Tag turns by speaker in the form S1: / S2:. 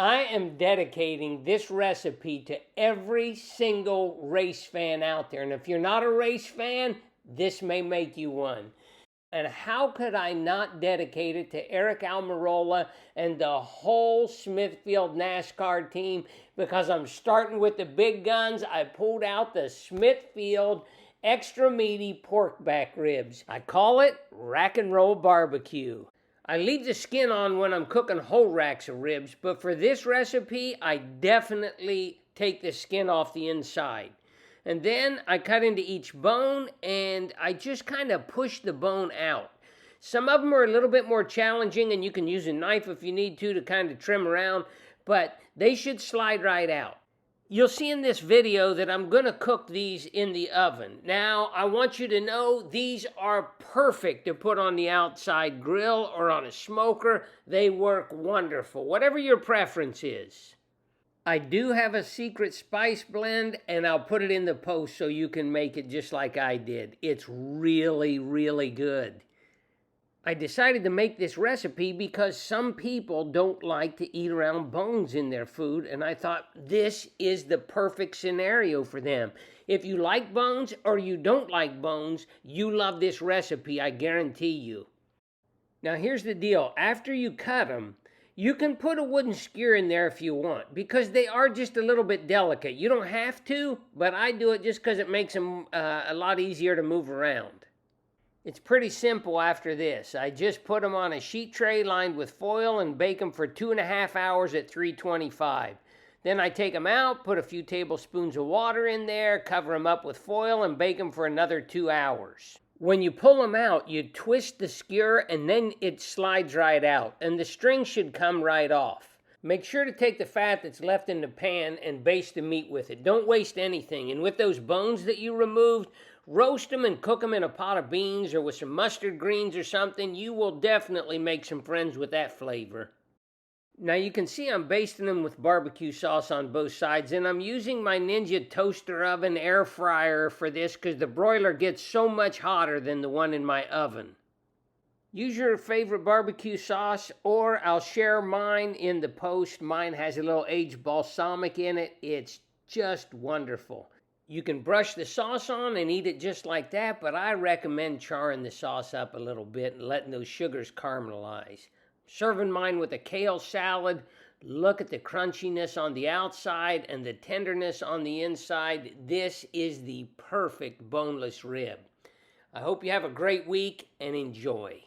S1: I am dedicating this recipe to every single race fan out there. And if you're not a race fan, this may make you one. And how could I not dedicate it to Aric Almirola and the whole Smithfield NASCAR team? Because I'm starting with the big guns. I pulled out the Smithfield extra meaty pork back ribs. I call it rack and roll barbecue. I leave the skin on when I'm cooking whole racks of ribs, but for this recipe, I definitely take the skin off the inside. And then I cut into each bone and I just kind of push the bone out. Some of them are a little bit more challenging and you can use a knife if you need to kind of trim around, but they should slide right out. You'll see in this video that I'm going to cook these in the oven. Now, I want you to know these are perfect to put on the outside grill or on a smoker. They work wonderful, whatever your preference is. I do have a secret spice blend, and I'll put it in the post so you can make it just like I did. It's really, really good. I decided to make this recipe because some people don't like to eat around bones in their food, and I thought this is the perfect scenario for them. If you like bones or you don't like bones, you love this recipe, I guarantee you. Now here's the deal. After you cut them, you can put a wooden skewer in there if you want, because they are just a little bit delicate. You don't have to, but I do it just because it makes them a lot easier to move around. It's pretty simple after this. I just put them on a sheet tray lined with foil and bake them for 2.5 hours at 325. Then I take them out, put a few tablespoons of water in there, cover them up with foil, and bake them for another 2 hours. When you pull them out, you twist the skewer and then it slides right out, and the string should come right off. Make sure to take the fat that's left in the pan and baste the meat with it. Don't waste anything. And with those bones that you removed, roast them and cook them in a pot of beans or with some mustard greens or something. You will definitely make some friends with that flavor. Now you can see I'm basting them with barbecue sauce on both sides, and I'm using my Ninja toaster oven air fryer for this because the broiler gets so much hotter than the one in my oven. Use your favorite barbecue sauce, or I'll share mine in the post. Mine has a little aged balsamic in it. It's just wonderful. You can brush the sauce on and eat it just like that, but I recommend charring the sauce up a little bit and letting those sugars caramelize. Serving mine with a kale salad. Look at the crunchiness on the outside and the tenderness on the inside. This is the perfect boneless rib. I hope you have a great week and enjoy.